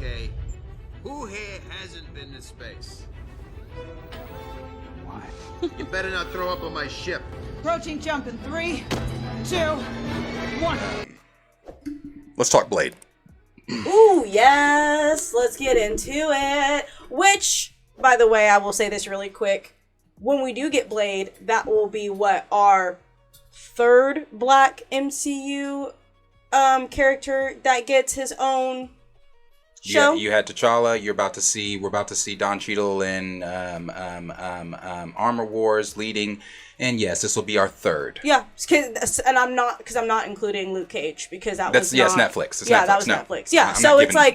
Okay, who here hasn't been to space? Why? You better not throw up on my ship. Approaching jump in 3, 2, 1. Let's talk Blade. Ooh, yes. Let's get into it. Which, by the way, I will say this really quick. When we do get Blade, that will be what, our third Black MCU character that gets his own show. Yeah, you had T'Challa. We're about to see Don Cheadle in Armor Wars leading, and yes, this will be our third. Yeah, and I'm not including Luke Cage because That's Netflix. It's yeah, Netflix. that was No. Netflix. Yeah,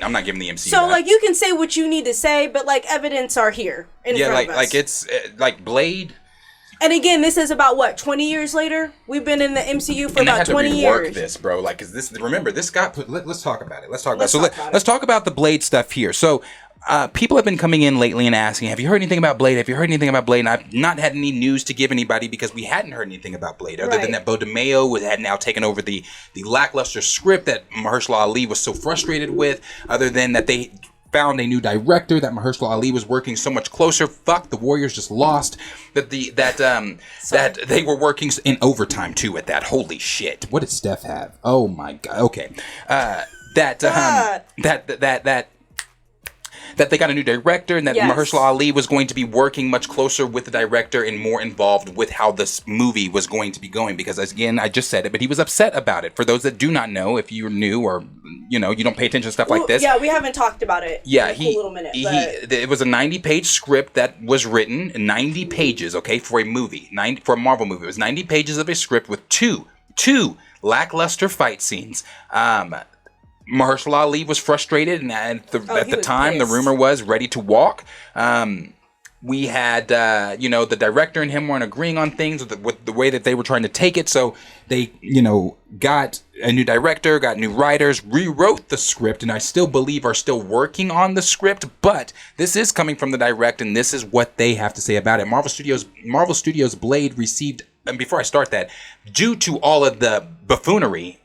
I'm not giving the MCU. So that. like you can say what you need to say, but like evidence are here in front of us. like it's like Blade. And again, this is about what, 20 years later? We've been in the MCU for about 20 years. And they had to rework this, bro. Like, cause this. Remember, this got put. Let's talk about it. Let's talk about the Blade stuff here. So, people have been coming in lately and asking, "Have you heard anything about Blade? Have you heard anything about Blade?" And I've not had any news to give anybody because we hadn't heard anything about Blade, other than that Bo DeMeo had now taken over the lackluster script that Mahershala Ali was so frustrated with. Other than that, they found a new director that Mahershala Ali was working so much closer. Fuck, the Warriors just lost. That they were working in overtime too at that. Holy shit! What did Steph have? Oh my god. Okay, that they got a new director and that Mahershala Ali was going to be working much closer with the director and more involved with how this movie was going to be going. Because again, I just said it, but he was upset about it. For those that do not know, if you're new or you don't pay attention to stuff like this. Yeah, we haven't talked about it. Yeah, in a cool little minute. It was a 90-page script that was written, 90 pages, okay, for a movie, for a Marvel movie. It was 90 pages of a script with two lackluster fight scenes. Mahershala Ali was frustrated, and at the time, the rumor was ready to walk. We had, the director and him weren't agreeing on things with the way that they were trying to take it. So they, got a new director, got new writers, rewrote the script, and I still believe are still working on the script. But this is coming from the direct, and this is what they have to say about it. Marvel Studios Blade received, and before I start that, due to all of the buffoonery,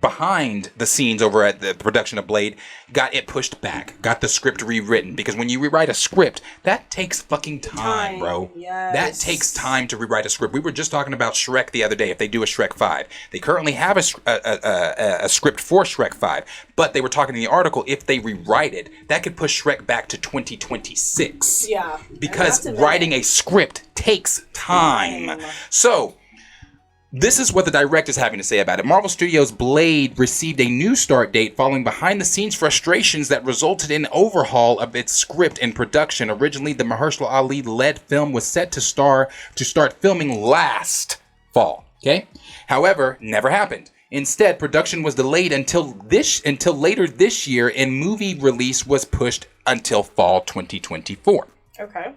behind the scenes over at the production of Blade, got it pushed back, got the script rewritten, because when you rewrite a script, that takes fucking time, bro. Yes. That takes time to rewrite a script. We were just talking about Shrek the other day, if they do a Shrek 5. They currently have a script for Shrek 5, but they were talking in the article, if they rewrite it, that could push Shrek back to 2026. Yeah. Because writing a script takes time. So, this is what the direct is having to say about it. Marvel Studios' Blade received a new start date following behind-the-scenes frustrations that resulted in an overhaul of its script and production. Originally, the Mahershala Ali-led film was set to start filming last fall. Okay, however, never happened. Instead, production was delayed until later this year, and movie release was pushed until fall 2024. Okay.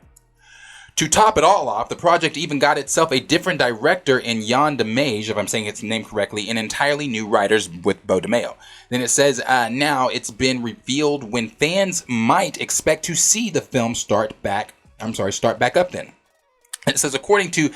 To top it all off, the project even got itself a different director in Jan de Mage, if I'm saying its name correctly, and entirely new writers with Bo DeMeo. Then it says, now it's been revealed when fans might expect to see the film start back up then. It says, according to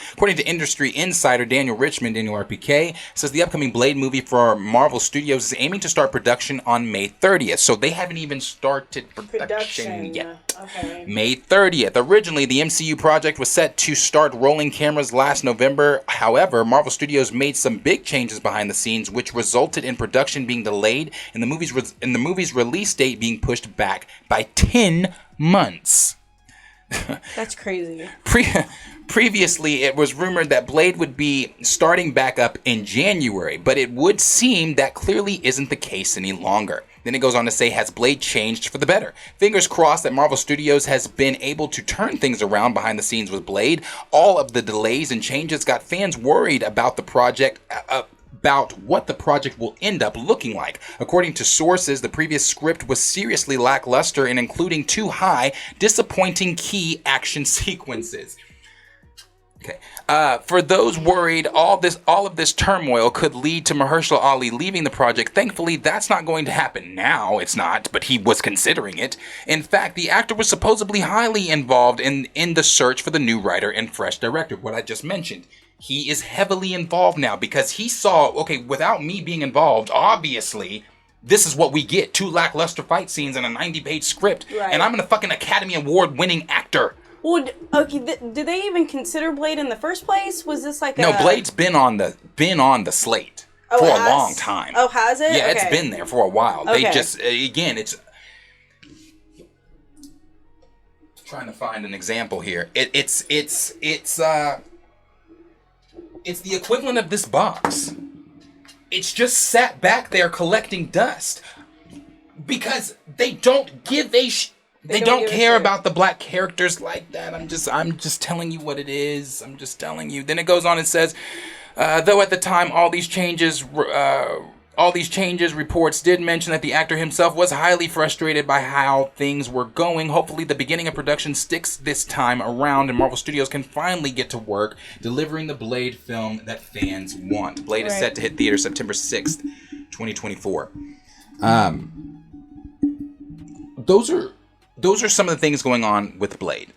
industry insider Daniel RPK, says the upcoming Blade movie for Marvel Studios is aiming to start production on May 30th. So they haven't even started production yet. Okay. May 30th. Originally, the MCU project was set to start rolling cameras last November. However, Marvel Studios made some big changes behind the scenes, which resulted in production being delayed and the movie's release date being pushed back by 10 months. That's crazy. Previously, it was rumored that Blade would be starting back up in January, but it would seem that clearly isn't the case any longer. Then it goes on to say, has Blade changed for the better? Fingers crossed that Marvel Studios has been able to turn things around behind the scenes with Blade. All of the delays and changes got fans worried about the project, about what the project will end up looking like. According to sources, the previous script was seriously lackluster and including too high, disappointing key action sequences. Okay. For those worried, all of this turmoil could lead to Mahershala Ali leaving the project. Thankfully, that's not going to happen now. It's not, but he was considering it. In fact, the actor was supposedly highly involved in the search for the new writer and fresh director, what I just mentioned. He is heavily involved now because he saw, okay, without me being involved, obviously, this is what we get: 2 lackluster fight scenes and a 90-page script, Right. and I'm a fucking Academy Award-winning actor. Well, okay. Did they even consider Blade in the first place? Was this like No, Blade's been on the slate Oh, for it a has? long time. Oh, has it? Yeah, it's Okay. been there for a while. They Okay. just it's trying to find an example here. It's the equivalent of this box. It's just sat back there collecting dust because they don't give a they don't give a care shit. about the black characters like that. I'm just telling you what it is. I'm just telling you. Then it goes on and says, though at the time all these changes, reports did mention that the actor himself was highly frustrated by how things were going. Hopefully the beginning of production sticks this time around and Marvel Studios can finally get to work delivering the Blade film that fans want. Blade is set to hit theaters September 6th, 2024. Those are some of the things going on with Blade.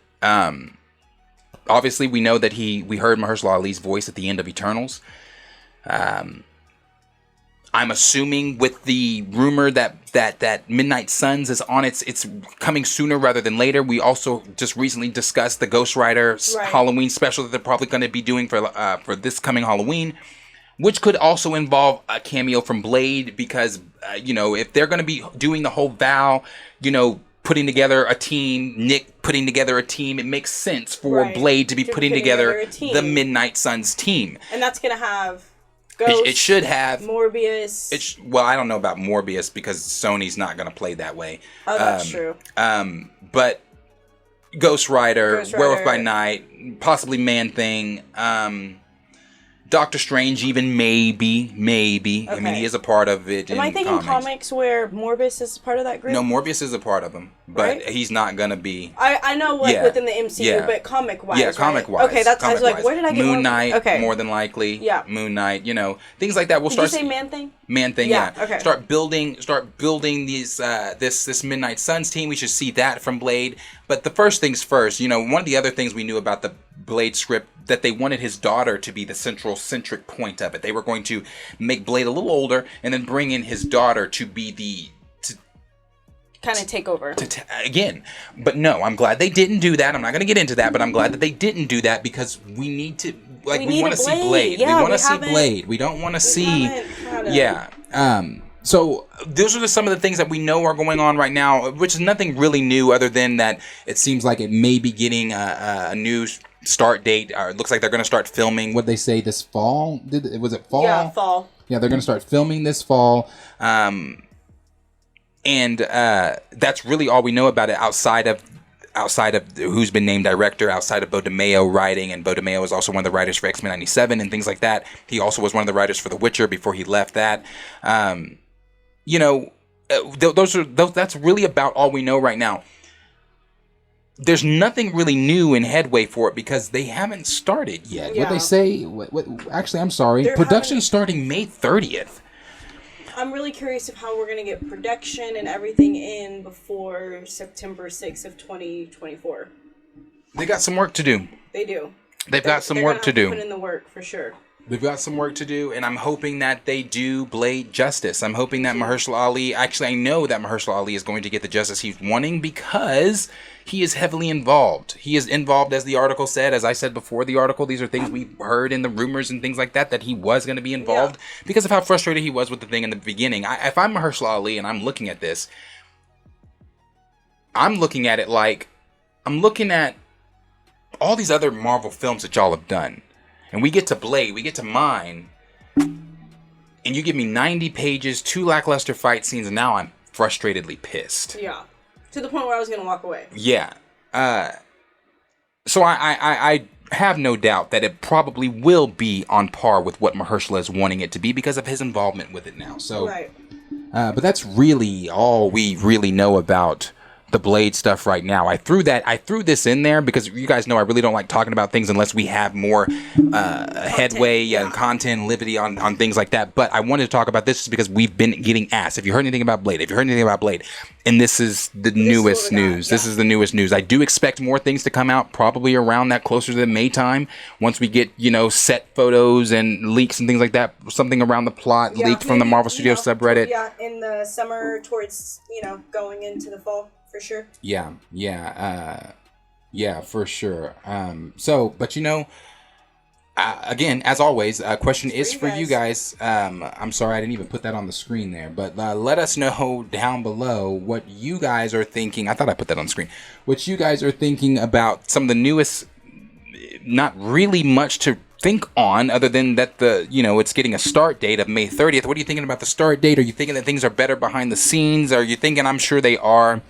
Obviously, we know that we heard Mahershala Ali's voice at the end of Eternals. I'm assuming with the rumor that Midnight Suns is on it's coming sooner rather than later. We also just recently discussed the Ghost Rider Halloween special that they're probably going to be doing for this coming Halloween, which could also involve a cameo from Blade because if they're going to be doing the whole Val, putting together a team, Nick putting together a team, it makes sense for Blade to be putting together the Midnight Suns team. And that's going to have Ghost, it should have Morbius. Well, I don't know about Morbius because Sony's not going to play that way. Oh, that's true. But Ghost Rider, Werewolf by Night, possibly Man-Thing, Doctor Strange, even maybe. Okay. I mean, he is a part of it. Am I thinking comics where Morbius is part of that group? No, Morbius is a part of them, but he's not gonna be. I know within the MCU, but comic wise. Yeah, comic wise. Okay, that's I was like, where did I get Moon Knight? Okay. More than likely. Yeah. Moon Knight. Things like that. We'll Did start. you say Man-Thing? Man-Thing. Yeah. Okay. Start building these this Midnight Suns team. We should see that from Blade. But the first things first. One of the other things we knew about the Blade script, that they wanted his daughter to be the centric point of it. They were going to make Blade a little older and then bring in his daughter to be kind of take over. Again. But no, I'm glad they didn't do that. I'm not going to get into that, but I'm glad that they didn't do that because we need to, we want to see Blade. Yeah, we want to see Blade. We don't want to see... Yeah. So those are some of the things that we know are going on right now, which is nothing really new other than that it seems like it may be getting a new start date. Or it looks like they're going to start filming. What they say this fall? Was it fall? Yeah, fall. Yeah, they're going to start filming this fall. And that's really all we know about it outside of who's been named director, outside of Bo DeMayo writing, and Bo DeMayo is also one of the writers for X-Men 97 and things like that. He also was one of the writers for The Witcher before he left that. That's really about all we know right now. There's nothing really new in headway for it because they haven't started yet. Yeah. What they say, actually, I'm sorry. Production is starting May 30th. I'm really curious of how we're going to get production and everything in before September 6th of 2024. They got some work to do. They do. They've got some work to do. Put in the work for sure. They've got some work to do, and I'm hoping that they do Blade justice. I'm hoping that Mahershala Ali... Actually, I know that Mahershala Ali is going to get the justice he's wanting because he is heavily involved. He is involved, as the article said. As I said before the article, these are things we heard in the rumors and things like that he was going to be involved because of how frustrated he was with the thing in the beginning. If I'm Mahershala Ali and I'm looking at this, I'm looking at it like... I'm looking at all these other Marvel films that y'all have done. And we get to Blade, we get to mine, and you give me 90 pages, 2 lackluster fight scenes, and now I'm frustratedly pissed. Yeah. To the point where I was going to walk away. Yeah. So I have no doubt that it probably will be on par with what Mahershala is wanting it to be because of his involvement with it now. So, right. But that's really all we really know about the Blade stuff right now. I threw this in there because you guys know I really don't like talking about things unless we have more headway and content and liberty on things like that. But I wanted to talk about this just because we've been getting asked. If you heard anything about Blade, And this is the newest news. This is the newest news. I do expect more things to come out probably around that closer to the May time. Once we get, set photos and leaks and things like that. Something around the plot leaked from the Marvel Studios subreddit. Yeah, in the summer towards, going into the fall for sure. Yeah, for sure. But again, as always, a question is for you guys. I'm sorry I didn't even put that on the screen there, but let us know down below what you guys are thinking. I thought I put that on the screen. What you guys are thinking about some of the newest, not really much to think on other than that it's getting a start date of May 30th. What are you thinking about the start date? Are you thinking that things are better behind the scenes? Are you thinking, I'm sure they are.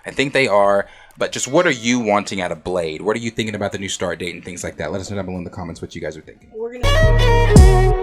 I think they are. But just what are you wanting out of Blade? What are you thinking about the new start date and things like that? Let us know down below in the comments what you guys are thinking. We're gonna